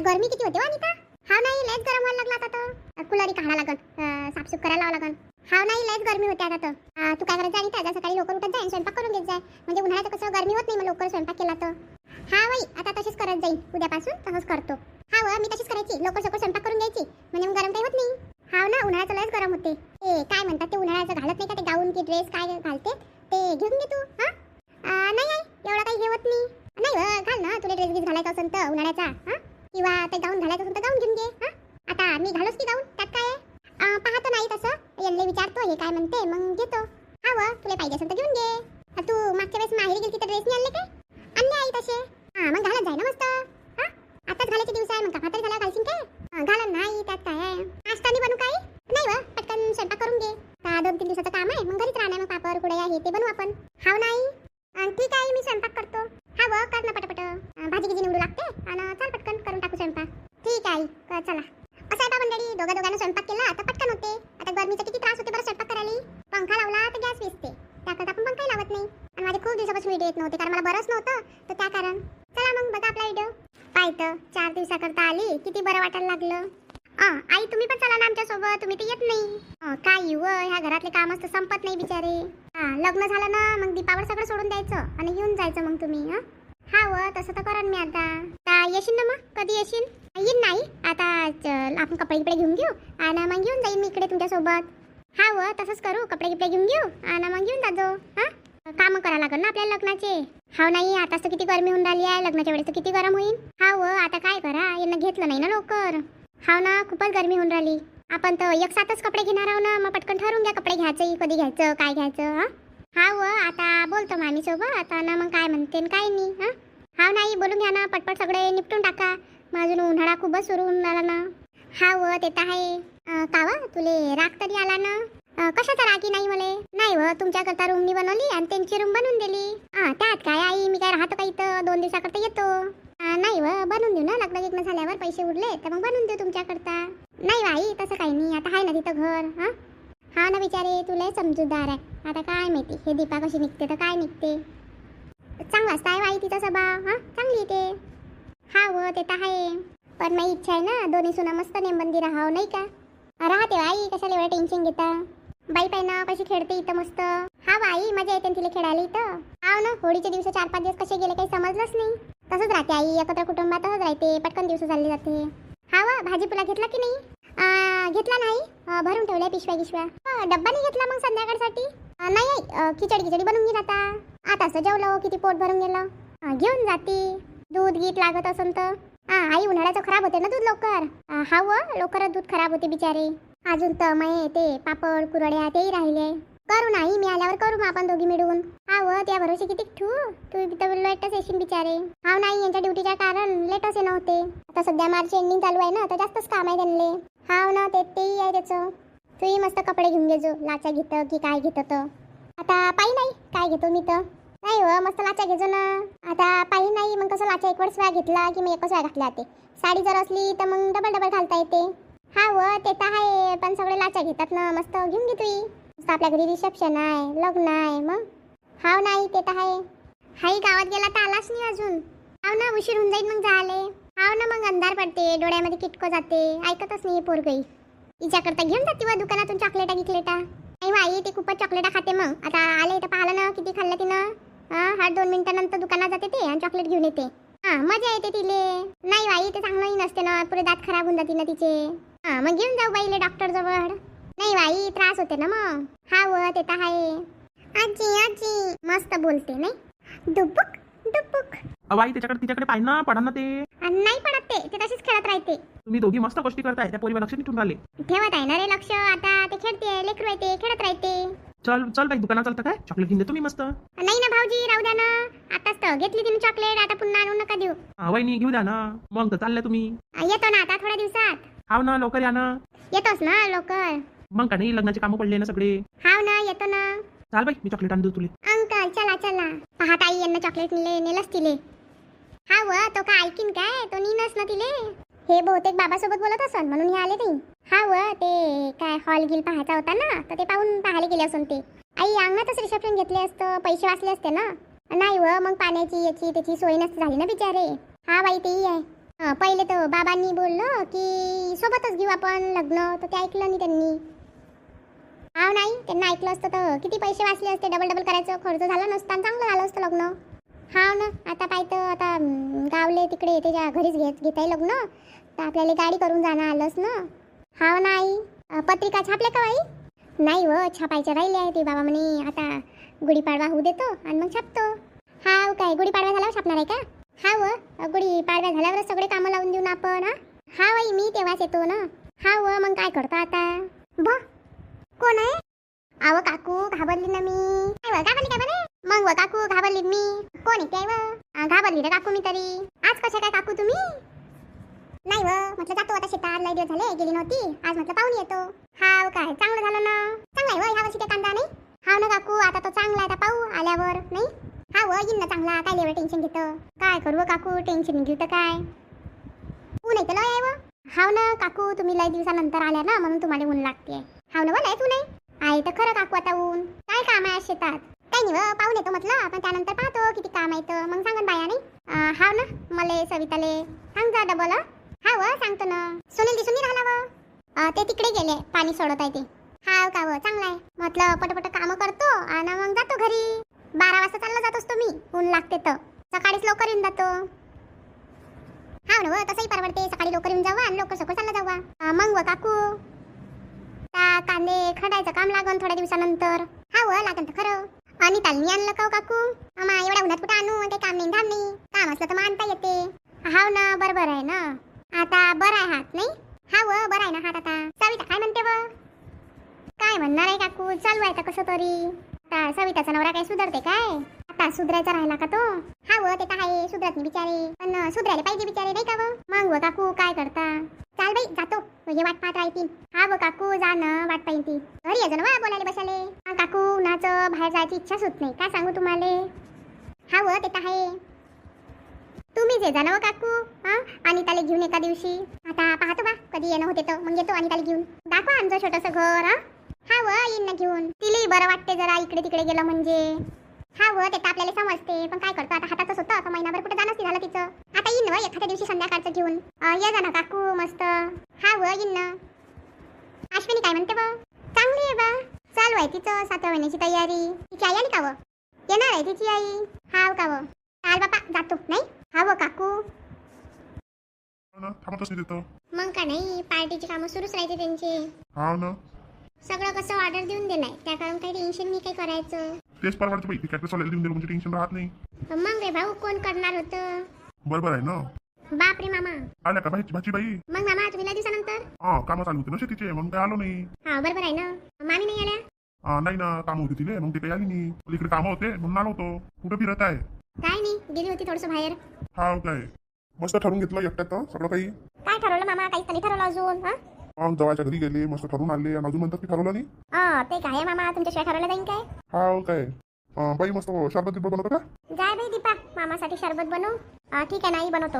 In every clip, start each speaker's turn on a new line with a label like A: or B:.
A: गरमी किती होते अनिता. हा नाही लयच गरम व्हायला लागला आता तर. कुलरी काढा लागन, साफसूफ करायला लावा लागन. हा नाही लयच गरमी होते आता तर. तू काय करायचं अनिता, जा सकाळी लवकर उठत जाय, स्वयंपाक करून घेत जाय. म्हणजे उन्हाळ्यात कसं गरमी होत नाही, मग लवकर स्वयंपाक केला तर. हा बाई आता तशीच करत जाईल, उद्यापासून तसंच करतो. हा व मी तशीच करायची, लवकर सगळं स्वयंपाक करून घ्यायची, म्हणजे मग गरम काही होत नाही. हा ना उन्हाळ्याचं लयच गरम होते. ते काय म्हणतात ते उन्हाळ्याचं घालत नाही का, ते गाऊन की ड्रेस काय घालते ते घेऊन घे तू. नाही आहे एवढं काही हे होत नाही. नाही घाल ना, तुला ड्रेस गीस घालायचा असेल तर उन्हाळ्याचा, किंवा ते गाऊन घालायचं असेल तर गाऊन घेऊन घे. आता मी घालूच की गाऊन, त्यात काय आहे. पाहतो नाही तसं यांना विचारतो हे काय म्हणते, मग घेतो. हा व तुला पाहिजे असेल तर घेऊन घे. तू मागच्या वेळेस माहेरी गेली तर ड्रेस नाही आणले काय? आणले आई तसे. मग घालत जाय ना मस्त. आताच घालायचे दिवस आहे, मग का म्हातारी झाल्यावर घालशील काय? घाला नाही त्यात काय आहे. नाश्ता नाही बनवू काही? नाही व पटकन स्वयंपाक करून घे. 2-3 दिवसाचं काम आहे, मग घरीच राहणार, मग पापड कुडे आहे ते बनवू आपण. हाव नाही ठीक आहे मी स्वयंपाक करतो. हा व कर ना पटपट, भाजी गिजी निवडू लागते आणि चाल पटकन करून टाकू स्वयंपाक. ठीक आहे चला. असं आहे बा मंडळी, दोघांना स्वयंपाक केला तर पटकन होते. आता गरमीचा किती त्रास होते बरं स्वयंपाक करायला. पंखा लावला तर गॅस विजते, त्याकरता आपण पंखाही लावत नाही. आणि माझे खूप दिवसापासून व्हिडिओ येत नव्हते, कारण मला बरंच नव्हतं, तर त्या कारण. चला मग बघा आपला व्हिडिओ. पाहिलं 4 दिवसाकरता आली, किती बरं वाटायला लागलं. आई तुम्ही पण चला ना आमच्या सोबत, तुम्ही तर येत नाही. काय व ह्या घरातले काम असतं संपत नाही बिचारे. लग्न झालं ना मग दीपावर सगळं सोडून द्यायचं आणि येऊन जायचं मग तुम्ही. हा व तसं तर करण मी आता येशील ना, मग कधी येशील? येईन नाही आता, आपण कपडे गिपडे घेऊन घेऊ आणि मग घेऊन जाईन मी इकडे तुमच्यासोबत. हा व तसंच करू, कपडे गिपडे घेऊन घेऊ आणि मग घेऊन जातो. काम करा लागल ना आपल्याला लग्नाचे. हाव नाही आताच तर किती गरमी होऊन राहिली आहे, लग्नाच्या वेळेस तर किती गरम होईल. हा व आता काय करा, यांना घेतलं नाही ना लवकर. हाव ना खूपच गरमी होऊन राहिली. आपण तर एक साथच कपडे घेणार आहो ना, मग पटकन ठरवून घ्या कपडे घ्यायचे, कधी घ्यायचं काय घ्यायचं. हा व आता बोलतो मामी सोबत आता ना, मग काय म्हणते काय नाही. हाव नाही बोलून घ्या ना पटपट, सगळे निपटून टाका, मग अजून उन्हाळा खूपच सुरू होऊन राहिला ना. हा व ते तर आहे. कावा तुले राग तरी आला ना? कशाचा रागी नाही मले. नाही व तुमच्याकरता रूम मी बनवली आणि त्यांची रूम बनवून दिली. त्यात काय आई, मी काय राहतो का इथं, 2 दिवसाकरता येतो. नाही व बनवून देऊ ना, लग्न झाल्यावर पैसे उरले तर मग बनवून देऊ तुमच्याकरता. नाही बाई तसं काही नाही, आता आहे ना तिथं घर. हा ना बिचारे तुला समजूतदार आहे. आता काय माहिती हे दीपा कशी निघते तर काय निघते. चांगलाच आहे बाई तिचा स्वभाव, चांगली ते. हा व ते तर आहे, पण माझी इच्छा आहे ना दोन्ही सुना मस्त नेमबंदी राहावं नाही का. राहते बाई, कशाला एवढं टेन्शन घेता. बाई पाय ना कशी खेळते इथं मस्त. हा बाई मजा येते तिला खेळायला इथं. हाव ना होळीचे दिवस 4-5 दिवस कसे गेले काही समजलंच नाही. तसंच राहते आई, एकत्र कुटुंबात तसंच राहते, पटकन दिवस चालले जाते. हा वा भाजीपुला घेतला की नाही? घेतला नाही, भरून ठेवल्या पिशव्या. डब्बा नाही घेतला मग संध्याकाळसाठी? नाही खिचडी बनवून घेईन आता. आताच जेवलो, किती पोट भरून गेलं. घेऊन जाते, दूध गीत लागत असेल तर. आई उन्हाळ्याचं खराब होते ना दूध लवकर. हा व लवकरच दूध खराब होते बिचारे. अजून तर मग ते पापड कुरड्या तेही राहिले. करू नाही मी आल्यावर करू मग आपण दोघी मिळून. हा व त्या भरोसे किती ठेवू, तू तिथं लेटच येशील बिचारे. हा नाही यांच्या ड्युटीच्या कारण लेटच येणं होते. आता सध्या मार्च एंडिंग चालू आहे ना, तर जास्तच काम आहे त्यांना. हाव ना तेही आहे त्याचं. तूही मस्त कपडे घेऊन घेजो, लाचा घेतं की काय घेतं तर. आता पायी नाही काय घेतो मी तर. नाही व मस्त लाचा घेजो ना. आता पायी नाही मग कसं लाचा एक वेळेस वेळा घेतला की मी एकच वेळा घातला ते. साडी जर असली तर मग डबल घालता येते. हा व ते तर आहे, पण सगळे लाचा घेतात ना, मस्त घेऊन घे तुम्ही. मस्त आपल्या घरी रिसेप्शन आहे, लग्न आहे मग. हाव नाही ते तर आहे. हाई गावात गेला तर आलाच नाही अजून. हाव ना उशीर होऊन जाईल मग जाले. हाव ना मग अंधार पडते, डोळ्यामध्ये किटको जाते, ऐकतच नाही पोरगई. हिच्याकरता घेऊन जाते व दुकानातून चॉकलेटा गिकलेटा. नाही बाई ते खूपच चॉकलेटा खाते. मग आता आले तर पाहिलं ना किती खाल्लं तिनं. 2 मिनिटानंतर दुकानात जाते ते आणि चॉकलेट घेऊन येते. मजा येते तिले. नाही बाई ते चांगलंही नसते ना, पुरे दात खराब होऊन जाते ना तिचे. मग घेऊन जाऊ बाईले डॉक्टर जवळ. नाही बाई त्रास होते ना मग. हा व ते तर आहे. आजी मस्त बोलते नाही, डुबुक डुबुक.
B: अवाई तिच्याकडे पाहिजे ना, पडा ना ते.
A: नाही पडत ते तशीच खेळत राहते.
B: तुम्ही दोघी मस्त गोष्टी करताय, त्या पोरीवर लक्ष नाही ठेवून राहिले.
A: ठेवत आहे ना रे लक्ष, आता ते खेळते, लेकरू आहे ते खेळत राहते.
B: चल बाई दुकानात चालतं काय, चॉकलेट घेऊन देतो मी मस्त.
A: नाही ना भाऊजी राहू द्या ना, आताच तर घेतली तिने चॉकलेट, आता पुन्हा आणून नका देऊ.
B: वहिनी घेऊ द्या ना, मग तर चालल्या तुम्ही.
A: येतो ना आता थोड्या दिवसात.
B: हाव ना लवकर या ना.
A: येतोस ना लवकर.
B: मग का नाही लग्नाचे कामं पडले ना सगळे.
A: हाव ना येतो ना.
B: चाल बाई मी चॉकलेट आणतो तुले.
A: अंकल चला पहा ताई यांना चॉकलेट नेलंच तिले. हा व तो का ऐकीन काय, तो नीनच ना तिले. हे बहुतेक बाबासोबत बोलत असन म्हणून हे आले नाही. हा व ते काय हॉल गिल पाहायचा होता ना, तर ते पाहायला गेले असून ते. आई अंगणातच रिसेप्शन घेतले असतं, पैसे वाचले असते ना. नाही व मग पाण्याची याची त्याची सोय नसते झाली ना बिचारे. हा बाई तेही आहे. पहिले तर बाबांनी बोललं की सोबतच घेऊ आपण लग्न, तर ते ऐकलं नाही त्यांनी. हा नाही, त्यांना ऐकलं असतं तर किती पैसे वाचले असते, डबल डबल करायचं खर्च झाला नसता आणि चांगलं झालं असतं लग्न. हा ना, आता पाहिजे आता गावले तिकडे त्याच्या घरीच घेत आहे लग्न, तर आपल्याला गाडी करून जाणं आलंच ना. हा नाही, पत्रिका छापल्या का बाई? नाही व, छापायचे राहिले आहे ते. बाबा म्हणे आता गुढीपाडवा होऊ देतो आणि मग छापतो. हा काय गुढीपाडवा झाल्यावर छापणार आहे का? हा व, गुढीपाडवा झाल्यावरच सगळे कामं लावून देऊ ना आपण. हा बाई, मी तेव्हाच येतो ना. हा व, मग काय करतो आता? बा कोण आहे? आव काकू, घाबरली ना मी. काय व, घाबरली काय बरे? मग व काकू, घाबरली मी. कोण येते व? घाबरली रे काकू मी तरी. आज कशा काय काकू तुम्ही? नाही व, म्हटलं जातो आता शेतात, लय दिवस झाले गेली नव्हती. आज म्हटलं पाहून येतो. हाव काय, चांगलं झालं ना. चांगला आहे व, ह्या वर्षी ते कांदा नाही. हाव ना काकू, आता तो चांगला आहे, आता पाहू आल्यावर. नाही हा व, येईन ना चांगला. काय एवढं टेन्शन घेतं? काय करू काकू, टेन्शन घेऊ तर काय? ऊन आहे तर लय आहे व. हाव ना काकू, तुम्ही लय दिवसानंतर आल्या ना म्हणून तुम्हाला ऊन लागते. हाव ना व, लयच ऊन आहे तर खरं काकू. आता ऊन काय काम आहे शेतात? काही नाही व, पाहून येतो म्हटलं, पण त्यानंतर पाहतो किती काम आहे तर मग सांगन बाया. नाही हाव ना, मले सविताले सांग जा डबल. हा व, सांगतो ना. सुनील दिसून नाही राहिला व, ते तिकडे गेले, पाणी सोडत आहे ते. हाव का व, चांगला आहे म्हटलं. पटपट कामं करतो आणि मग जातो घरी. 12 वाजता चालला जातोस तुम्ही, ऊन लागते तर. सकाळीच लवकर येऊन जातो. हाव ना व, तसंही परवडते. सकाळी लवकर येऊन जावा आणि लवकर सकाळ चालला जावा. मग व काकू, त्या कांदे खडायचं काम लागन थोड्या दिवसानंतर. हा व, लागन तर खरं. आणि तालमी आणलं का काकू? आम्हा एवढ्या उन्हात कुठं आणू? काही काम नाही, धाम नाही. काम असलं तर मग आणता येते. हाव ना, बरोबर आहे ना. आता बरं आहे हात नाही? हा व, बरं आहे ना हात आता. सविता काय म्हणते व? काय म्हणणार आहे काकू, चालू आहे तर कसं तरी. आता सविताचा नवरा काय सुधारते काय? आता सुधरायचा राहिला का तो? हा व, ते तर आहे, सुधरत नाही बिचारे, पण सुधरायला पाहिजे बिचारे, नाही का व? मग व काकू, काय करता? चाल बाई, जातो. हे वाट पाहत राहतील. हा व काकू, जा ना, वाट पाहिन ती. घरी अजून वा बोलायला बसाले. हा काकू, उन्हाचं बाहेर जायची इच्छाच होत नाही, काय सांगू तुम्हाला. हा व, ते तर आहे. तुम्हीच ये जा ना व काकू. आणि त्याला घेऊन एका दिवशी. आता पाहतो बा कधी येणं होते तर मग येतो आणि त्याला घेऊन. दाखवा आमचं छोटंसं घर. हा व, येईन ना घेऊन. तिलाही बरं वाटते जरा इकडे तिकडे गेलं म्हणजे. हा व, ते तर आपल्याला समजते, पण काय करतो आता, हातातच होतं. आता महिनाभर कुठे जाणंच झालं तिचं. आता येईन व एखाद्या दिवशी संध्याकाळचं घेऊन. ये जा ना काकू मस्त. हा व, येईन ना. अश्विनी काय म्हणते व? चांगली आहे बा, चालू आहे तिचं 7व्या महिन्याची तयारी. तिची आई आली का व? येणार आहे तिची आई. हाव का व, चाल बापा, जातो. नाही हा व काकू,
C: थांबतच नाही तिथं.
A: मग का नाही, पार्टीची कामं सुरूच राहते त्यांचे.
C: हा ना,
A: सगळं कसं ऑर्डर देऊन दिलाय, त्या कारण काही टेन्शन नाही काय करायचं.
C: तेच परवडतं बाई. कॅक्टस वाल्याला देऊन दिलं म्हणजे टेन्शन राहत नाही.
A: मग रे भाऊ, कोण करणार होतं?
C: बरोबर आहे ना.
A: बाप रे मामा.
C: आल्या का भाजी बाई?
A: मग मामा, तुम्ही लय दिवसानंतर?
C: हा, कामं चालू होते ना शेतीचे, म्हणून काय आलो नाही.
A: हा बरोबर आहे ना. मामी नाही आल्या?
C: नाही ना, कामं होती तिले, मग ते काही आली नाही. इकडे कामं होते म्हणून आलो होतो. कुठं फिरत आहे?
A: काय नाही, गेली होती थोडस बाहेर.
C: हा काय, मस्त ठरवून घेतलं एकट्यात सगळं काही.
A: काय ठरवलं मामा? काहीच नाही ठरवलं अजून.
C: मग जवाच्या घरी गेले, मस्त ठरवून आले आणि अजून म्हणतात की ठरवलं नाही.
A: ते काय मामा, तुमच्याशिवाय ठरवलं जाईन काय?
C: हा काय, बाई मस्त शरबत बिरबत बनवतं का?
A: जाय बाई दीपा, मामासाठी शरबत बनव. ठीक आहे, नाही बनवतो.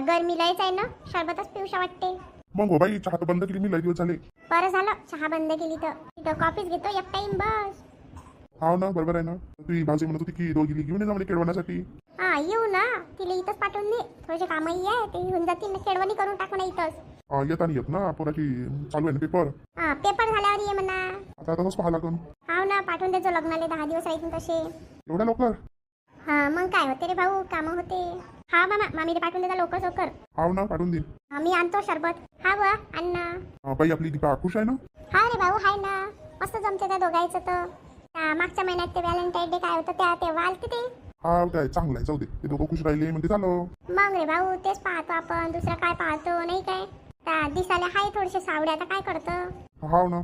A: गरमी लयच आहे ना, शरबतच पिऊशा वाटते.
C: मग हो बाई, चहा तर बंद केली मी, लय दिवस झाले.
A: बरं झालं चहा बंद केली तर. तिथं कॉफीच घेतो एक टाइम बस.
C: हा ना, बरोबर आहे ना. तुझी भाजी म्हणत होती की दोघीली घेऊन ये जा म्हणे केळवण्यासाठी.
A: येऊ ना, तिला इथंच पाठवून दे. थोडेसे कामही आहे, ते होऊन जातील ना, खेळवणी करून टाकू ना इथंच.
C: येता नाही येत ना, पोराची चालू आहे ना पेपर.
A: पेपर झाल्यावर ये म्हणा.
C: आता तसंच पाहा लागून.
A: हाव ना, पाठवून देतो. लग्नाले 10 दिवस राहतील तसे.
C: एवढ्या लवकर?
A: मग काय होते रे भाऊ, कामं होते. हा मामा, मामीला पाठवून देता लवकर लवकर.
C: हाव ना, पाठवून देईन.
A: मी आणतो शरबत. हा व, अण्णा.
C: बाई आपली दीपा खुश आहे ना?
A: हा रे भाऊ, हाय ना. मस्त जमते त्या दोघायचं तर. मागच्या महिन्यात ते व्हॅलेंटाईन डे काय होतं तेव्हा आलते ते.
C: हा काय, चांगलं आहे, जाऊ दे. ते दोघं खुश राहिले म्हणजे झालं.
A: मग रे भाऊ, तेच पाहतो आपण, दुसरं काय पाहतो नाही काय. त्या दिसायला हाय थोडेसे सावडे, आता काय करतं.
C: हाव ना,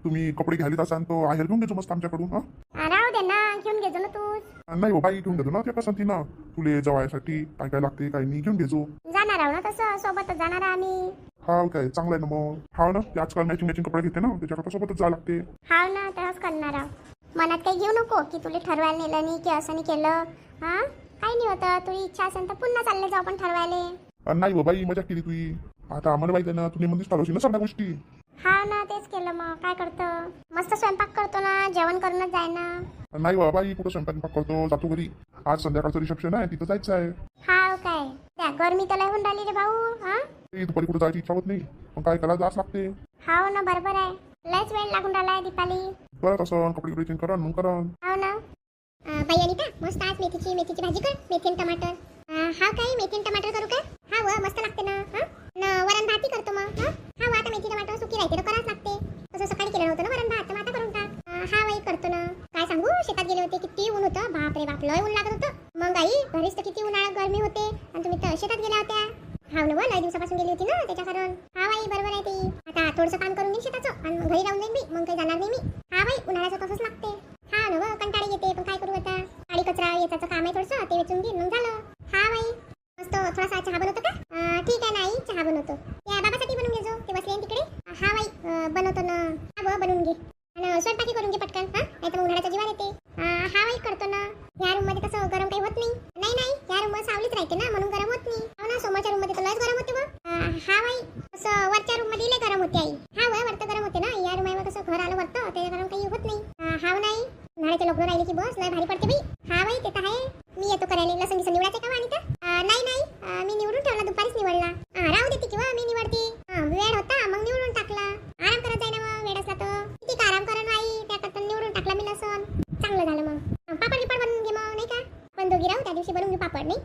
C: तुम्ही कपडे घ्यायला असाल तर आहेर घेऊन घेतो मस्त आमच्याकडून.
A: राहू दे ना, घेऊन घेजो ना तूच.
C: नाही हो बाई, घेऊन घेतो ना. ते कसं ती ना, तुले जवायसाठी काय काय लागते काय नाही घेऊन घेतो.
A: जाणार आहो ना तसं, सोबतच जाणार आम्ही.
C: हाव काय, चांगलं आहे ना मग. हाव ना, ते आजकाल मॅचिंग मॅचिंग कपडे घेते ना, त्याच्याकडे सोबतच जावं लागते.
A: हाव ना, तसंच करणार आहो. मनात काही घेऊ नको की तुला ठरवायला नेलं नाही की असं नाही केलं. काही नाही होतं, तुझी इच्छा असेल तर पुन्हा चालले जाऊ आपण ठरवायला.
C: नाही हो बाई, मजा केली तुझी. आता आम्हाला माहिती आहे ना, तुम्ही मंदिर चालवशील ना सगळ्या गोष्टी.
A: हा ना, तेच केलं. मग काय करतं, मस्त स्वयंपाक करतो ना, जेवण करूनच जाय ना.
C: नाही बाबा, कुठं स्वयंपाक करतो, जातो घरी. आज संध्याकाळचं रिसेप्शन आहे, तिथं जायचं आहे.
A: हाव काय, त्या गरमी तर लय होऊन राहिली रे भाऊ. हा
C: ते दुपारी कुठे जायची इच्छा होत नाही, पण काय करायला जास लागते.
A: हाव ना, बरोबर आहे. लयच वेळ लागून राहिलाय दीपाली.
C: बरं तसं कपडे गिपडे चेंज करा, मग करा.
A: हाव ना. बाई अनिता, मस्त आज मेथीची भाजी कर. मेथी आणि टमाटर. हा काय मेथी आणि टमाटर करू काय? हा व मस्त लागते ना. हा न वरण भाती करतो मग. हा व आता मेथी टमाटर सुकी राहते तर करावंच लागते. तसं सकाळी केलं नव्हतं ना वरण भात, तर मग आता करून टाक. हा बाई करतो ना. काय सांगू, शेतात गेले होते, किती ऊन होतं. बाप रे बाप, लय ऊन लागत होतं. मग आई घरीच तर किती उन्हाळा गरमी होते, आणि तुम्ही तर शेतात गेल्या होत्या. हाव ना, लय दिवसापासून गेली होती ना, त्याच्या कारण. हा बाई बरोबर आहे ती. आता थोडंसं काम करून घेईन शेताचं, आणि घरी राहून जाईन मी, मग काही जाणार नाही मी. हा बाई उन्हाळ्याचं तसंच लागते. हा ना, कंटाळी येते, पण काय करू आता. गाडी कचरा याचं काम आहे थोडंसं, ते वेचून घेईन, मग झालं. हा बाई मस्त थोडासा चहा बनवतो का? ठीक आहे ना आई, चहा बनवतो. या बाबासाठी बनवून घेजो, ते बसले तिकडे. हा बाई बनवतो ना. हा बनवून घे, आणि स्वयंपाकी करून घे पटकन. हा नाही तर मग उन्हाळ्याचा जीवार येते. हा बाई करतो ना. ह्या रूम मध्ये कसं गरम काही होत नाही. नाही ह्या रूम मध्ये सावलीच राहते ना, म्हणून गरम होत नाही. हो ना, समोरच्या रूम मध्ये तर लयच गरम होते. हा बाई असं वरच्या रूम मध्ये लय गरम होते आई. हा वरतं गरम होते ना, या रूम कसं घर आलं वरतं, त्याच्या गरम काही होत नाही. हाव नाही, उन्हाळ्याचे लग्न राहिले की बस लय भारी पडते बाई. हा बाई ते तर आहे. मी येतो करायला. लसण गिसण निवडायचं का अनिता? नाही मी निवडून ठेवला, दुपारीच निवडला. राहू देते किंवा मी निवडते. वेळ होता मग निवडून टाकला. आराम करत जाय ना, मग वेळ असला तर किती आराम करा आई, त्याकरता निवडून टाकला मी लसण. चांगलं झालं. मग पापड गिपड बनवून घे मग, नाही का? पण दोघी राहू, त्या दिवशी बनवून घेऊ पापड. नाही